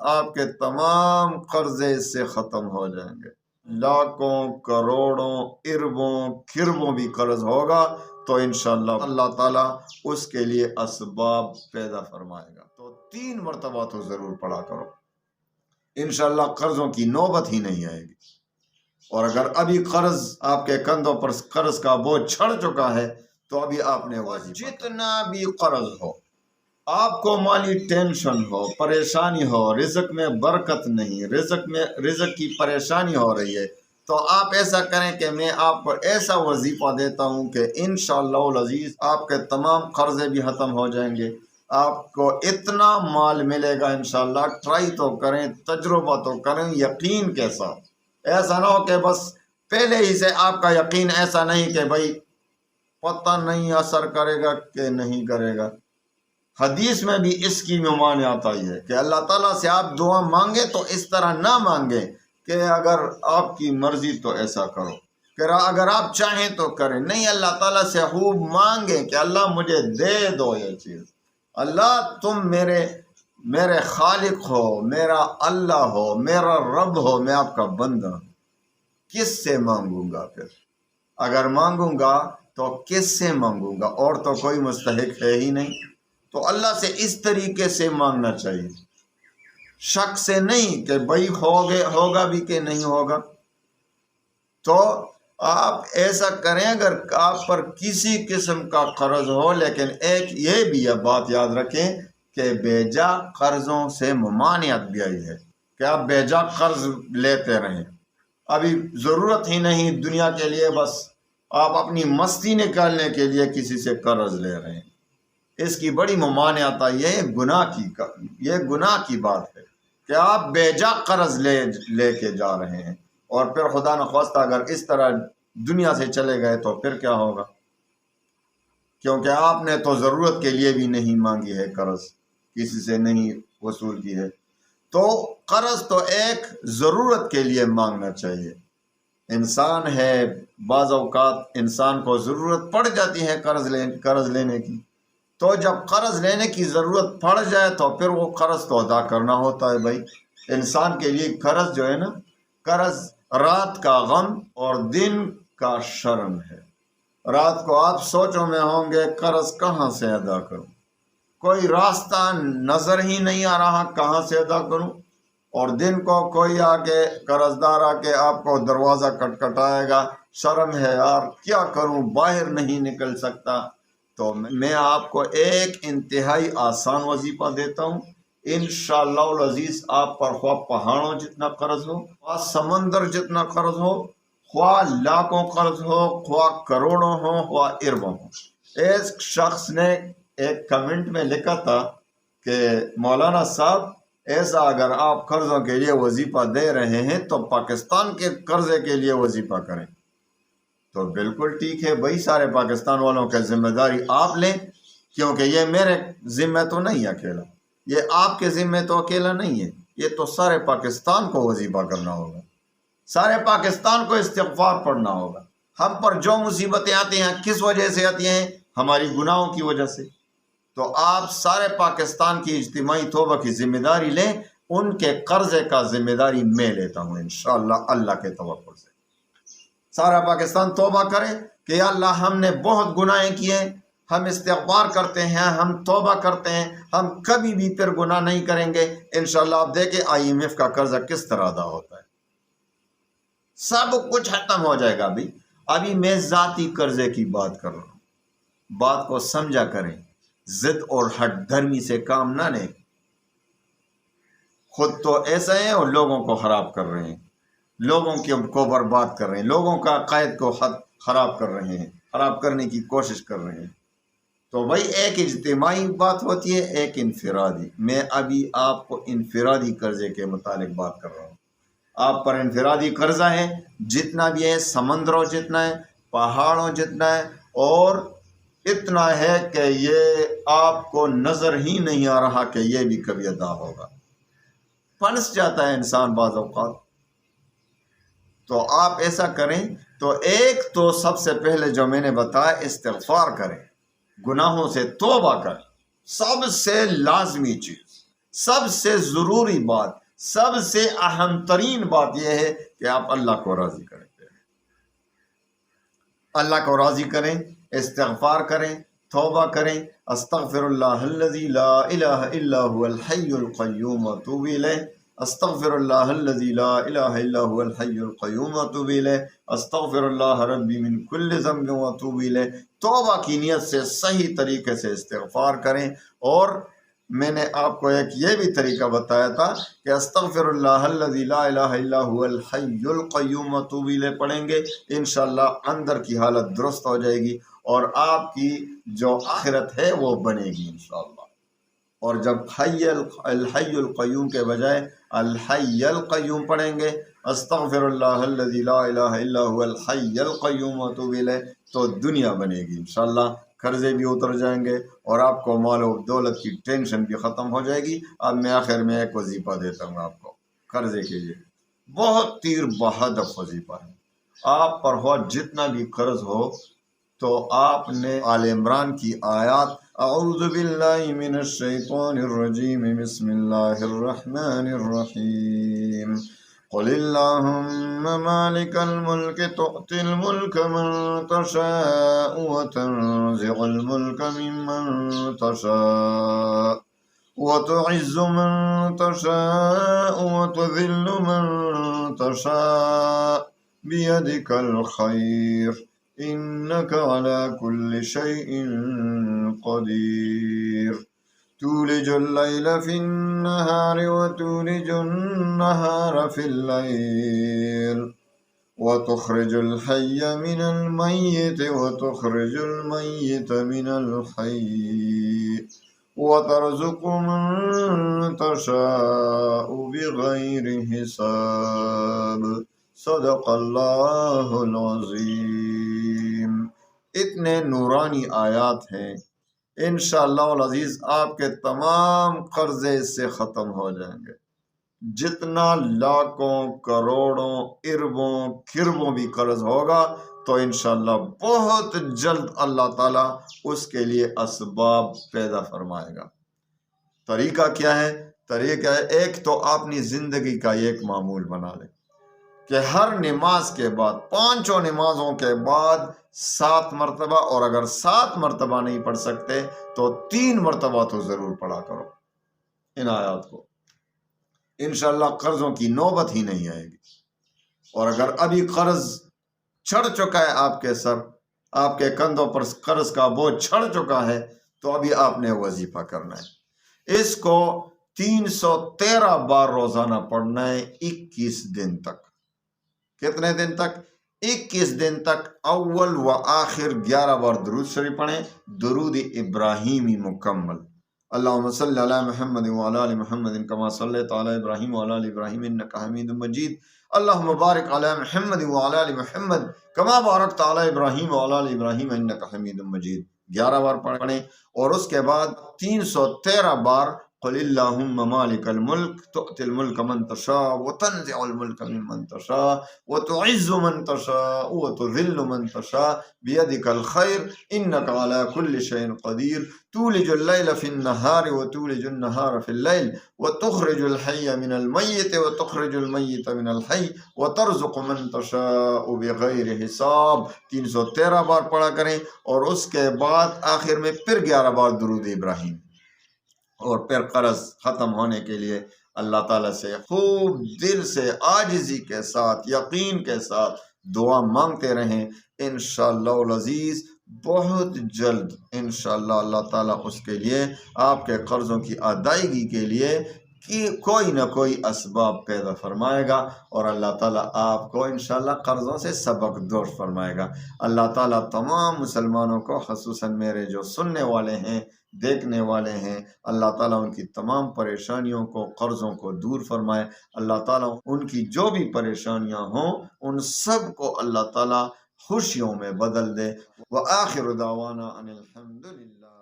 آپ کے تمام قرضے اس سے ختم ہو جائیں گے۔ لاکھوں کروڑوں اربوں کھربوں بھی قرض ہوگا تو انشاءاللہ اللہ تعالیٰ اس کے لیے اسباب پیدا فرمائے گا۔ تو 3 مرتبہ تو ضرور پڑھا کرو، انشاءاللہ قرضوں کی نوبت ہی نہیں آئے گی۔ اور اگر ابھی قرض آپ کے کندھوں پر قرض کا بوجھ چڑھ چکا ہے تو ابھی آپ نے جتنا بھی قرض ہو، آپ کو مالی ٹینشن ہو، پریشانی ہو، رزق میں برکت نہیں، رزق کی پریشانی ہو رہی ہے، تو آپ ایسا کریں کہ میں آپ کو ایسا وظیفہ دیتا ہوں کہ انشاءاللہ العزیز آپ کے تمام قرضے بھی ختم ہو جائیں گے، آپ کو اتنا مال ملے گا انشاءاللہ۔ ٹرائی تو کریں، تجربہ تو کریں یقین کے ساتھ۔ ایسا نہ ہو کہ بس پہلے ہی سے آپ کا یقین ایسا نہیں کہ بھائی پتہ نہیں اثر کرے گا کہ نہیں کرے گا۔ حدیث میں بھی اس کی ممانعت آئی ہے کہ اللہ تعالیٰ سے آپ دعا مانگے تو اس طرح نہ مانگے کہ اگر آپ کی مرضی تو ایسا کرو، کہ اگر آپ چاہیں تو کریں، نہیں، اللہ تعالیٰ سے خوب مانگے کہ اللہ مجھے دے دو یہ چیز، اللہ تم میرے خالق ہو، میرا اللہ ہو، میرا رب ہو، میں آپ کا بندہ ہوں، کس سے مانگوں گا؟ پھر اگر مانگوں گا تو کس سے مانگوں گا؟ اور تو کوئی مستحق ہے ہی نہیں۔ تو اللہ سے اس طریقے سے مانگنا چاہیے، شک سے نہیں کہ بھائی ہوگا بھی کہ نہیں ہوگا۔ تو آپ ایسا کریں، اگر آپ پر کسی قسم کا قرض ہو، لیکن ایک یہ بھی بات یاد رکھیں کہ بیجا قرضوں سے ممانعت بھی آئی ہے کہ آپ بیجا قرض لیتے رہیں، ابھی ضرورت ہی نہیں دنیا کے لیے، بس آپ اپنی مستی نکالنے کے لیے کسی سے قرض لے رہے ہیں، اس کی بڑی ممانعت آئی ہے۔ یہ گناہ کی بات ہے کہ آپ بیجا قرض لے کے جا رہے ہیں، اور پھر خدا نخواستہ اگر اس طرح دنیا سے چلے گئے تو پھر کیا ہوگا؟ کیونکہ آپ نے تو ضرورت کے لیے بھی نہیں مانگی ہے، قرض کسی سے نہیں وصول کی ہے۔ تو قرض تو ایک ضرورت کے لیے مانگنا چاہیے۔ انسان ہے، بعض اوقات انسان کو ضرورت پڑ جاتی ہے قرض لینے کی، تو جب قرض لینے کی ضرورت پڑ جائے تو پھر وہ قرض تو ادا کرنا ہوتا ہے۔ بھائی انسان کے لیے قرض جو ہے نا، قرض رات کا غم اور دن کا شرم ہے۔ رات کو آپ سوچوں میں ہوں گے قرض کہاں سے ادا کروں، کوئی راستہ نظر ہی نہیں آ رہا کہاں سے ادا کروں، اور دن کو کوئی آ کے قرض دار آ کے آپ کو دروازہ کٹکھٹائے گا، شرم ہے یار کیا کروں، باہر نہیں نکل سکتا۔ تو میں آپ کو ایک انتہائی آسان وظیفہ دیتا ہوں، انشاءاللہ العزیز آپ پر خواہ پہاڑوں جتنا قرض ہو، خواہ سمندر جتنا قرض ہو، خواہ لاکھوں قرض ہو، خواہ کروڑوں ہو، خواہ اربوں ہو۔ ایک شخص نے ایک کمنٹ میں لکھا تھا کہ مولانا صاحب ایسا اگر آپ قرضوں کے لیے وظیفہ دے رہے ہیں تو پاکستان کے قرضے کے لیے وظیفہ کریں۔ تو بالکل ٹھیک ہے بھائی، سارے پاکستان والوں کا ذمہ داری آپ لیں، کیونکہ یہ میرے ذمہ تو نہیں اکیلا، یہ آپ کے ذمہ تو اکیلا نہیں ہے، یہ تو سارے پاکستان کو وظیفہ کرنا ہوگا، سارے پاکستان کو استغفار پڑھنا ہوگا۔ ہم پر جو مصیبتیں آتی ہیں کس وجہ سے آتی ہیں؟ ہماری گناہوں کی وجہ سے۔ تو آپ سارے پاکستان کی اجتماعی توبہ کی ذمہ داری لیں، ان کے قرضے کا ذمہ داری میں لیتا ہوں انشاءاللہ اللہ کے توکل سے۔ سارا پاکستان توبہ کرے کہ یا اللہ ہم نے بہت گناہیں کیے، ہم استغفار کرتے ہیں، ہم توبہ کرتے ہیں، ہم کبھی بھی پھر گناہ نہیں کریں گے۔ انشاءاللہ آپ دیکھیں IMF کا قرضہ کس طرح ادا ہوتا ہے، سب کچھ ختم ہو جائے گا۔ ابھی میں ذاتی قرضے کی بات کر رہا ہوں، بات کو سمجھا کریں، ضد اور ہٹ دھرمی سے کام نہ لیں۔ خود تو ایسا ہے اور لوگوں کو خراب کر رہے ہیں، لوگوں کو برباد کر رہے ہیں، لوگوں کا عقائد کو خراب کر رہے ہیں، خراب کرنے کی کوشش کر رہے ہیں۔ تو بھائی ایک اجتماعی بات ہوتی ہے، ایک انفرادی۔ میں ابھی آپ کو انفرادی قرضے کے متعلق بات کر رہا ہوں۔ آپ پر انفرادی قرضہ ہے، جتنا بھی ہے سمندروں جتنا ہے، پہاڑوں جتنا ہے، اور اتنا ہے کہ یہ آپ کو نظر ہی نہیں آ رہا کہ یہ بھی کبھی ادا ہوگا، پھنس جاتا ہے انسان بعض اوقات۔ تو آپ ایسا کریں، تو ایک تو سب سے پہلے جو میں نے بتایا استغفار کریں، گناہوں سے توبہ کریں، سب سے لازمی چیز سب سے ضروری بات، سب سے اہم ترین بات یہ ہے کہ آپ اللہ کو راضی کریں، اللہ کو راضی کریں، استغفار کریں، توبہ کریں۔ استغفر اللہ الذی لا الہ الا هو الحی القیوم واتوب الیہ، استغفر اللہ الذی لا الہ الا هو الحی القیوم واتوب الیہ، استغفر اللہ ربی من کل ذنب واتوب الیہ۔ توبہ کی نیت سے صحیح طریقے سے استغفار کریں۔ اور میں نے آپ کو ایک یہ بھی طریقہ بتایا تھا کہ استغفر اللہ الذی لا الہ الا هو الحی القیوم واتوب الیہ پڑھیں گے، انشاءاللہ اندر کی حالت درست ہو جائے گی اور آپ کی جو آخرت ہے وہ بنے گی انشاءاللہ۔ اور جب الحی القیوم کے بجائے الحی القیوم پڑھیں گے، استغفر اللہ الذی لا الہ الا هو الحی القیوم واتوب الیہ، تو دنیا بنے گی انشاءاللہ، قرضے بھی اتر جائیں گے اور آپ کو مال و دولت کی ٹینشن بھی ختم ہو جائے گی۔ اب میں آخر میں ایک وظیفہ دیتا ہوں آپ کو قرضے کے لیے، بہت تیر بہدف وظیفہ ہے۔ آپ پر ہو جتنا بھی قرض ہو تو آپ نے آل عمران کی آیات اعوذ باللہ من الشیطان الرجیم بسم اللہ الرحمن الرحیم قل اللہم مالک الملک تؤتی الملک من تشاء وتنزع الملک ممن تشاء وتعز من تشاء وتذل من تشاء بیدک الخیر انک علی کل شیء قدیر تولج اللیل فی النہار وتولج النہار فی اللیل وتخرج الحی من المیت وتخرج المیت من الحی وترزق من تشاء بغیر حساب صدق اللہ العظیم۔ اتنے نورانی آیات ہیں، انشاءاللہ العزیز آپ کے تمام قرضے اس سے ختم ہو جائیں گے۔ جتنا لاکھوں کروڑوں اربوں کھربوں بھی قرض ہوگا تو انشاءاللہ بہت جلد اللہ تعالیٰ اس کے لیے اسباب پیدا فرمائے گا۔ طریقہ کیا ہے؟ طریقہ ہے، ایک تو اپنی زندگی کا ایک معمول بنا لیں کہ ہر نماز کے بعد، پانچوں نمازوں کے بعد 7 مرتبہ، اور اگر 7 مرتبہ نہیں پڑھ سکتے تو 3 مرتبہ تو ضرور پڑھا کرو ان آیات کو، انشاءاللہ قرضوں کی نوبت ہی نہیں آئے گی۔ اور اگر ابھی قرض چڑھ چکا ہے آپ کے سر، آپ کے کندھوں پر قرض کا بوجھ چڑھ چکا ہے، تو ابھی آپ نے وظیفہ کرنا ہے۔ اس کو 313 بار روزانہ پڑھنا ہے، 21 دن تک۔ کتنے دن تک؟ 21 دن تک۔ اول و آخر 11 بار درود شریف پڑھیں، درود ابراہیمی مکمل۔ اللہم صلی علی محمد وعلی آل محمد کما صلیت علی ابراہیم وعلی آل ابراہیم انک حمید مجید۔ اللہم بارک علی محمد وعلی آل محمد کما بارکت علی ابراہیم وعلی آل ابراہیم انک حمید مجید۔ 11 بار پڑھیں، اور اس کے بعد 313 بار قل اللہم مالک الملک تؤتی الملک من تشاء وتنزع الملک ممن تشاء وتعز من تشاء وتذل من تشاء بیدک الخیر انک علی کل شیء قدیر تولج اللیل فی النہار وتولج النہار فی اللیل وتخرج الحی من المیت وتخرج المیت من الحی وترزق من تشاء بغیر حساب۔ 313 بار پڑھا کریں، اور اس کے بعد آخر میں پھر 11 بار درود ابراہیم، اور پھر قرض ختم ہونے کے لیے اللہ تعالیٰ سے خوب دل سے عاجزی کے ساتھ، یقین کے ساتھ دعا مانگتے رہیں۔ انشاءاللہ العزیز بہت جلد انشاءاللہ اللہ تعالیٰ اس کے لیے، آپ کے قرضوں کی ادائیگی کے لیے کہ کوئی نہ کوئی اسباب پیدا فرمائے گا، اور اللہ تعالیٰ آپ کو انشاءاللہ قرضوں سے سبق دوش فرمائے گا۔ اللہ تعالیٰ تمام مسلمانوں کو، خصوصاً میرے جو سننے والے ہیں، دیکھنے والے ہیں، اللہ تعالیٰ ان کی تمام پریشانیوں کو، قرضوں کو دور فرمائے۔ اللہ تعالیٰ ان کی جو بھی پریشانیاں ہوں ان سب کو اللہ تعالیٰ خوشیوں میں بدل دے۔ وآخر دعوانا ان الحمدللہ۔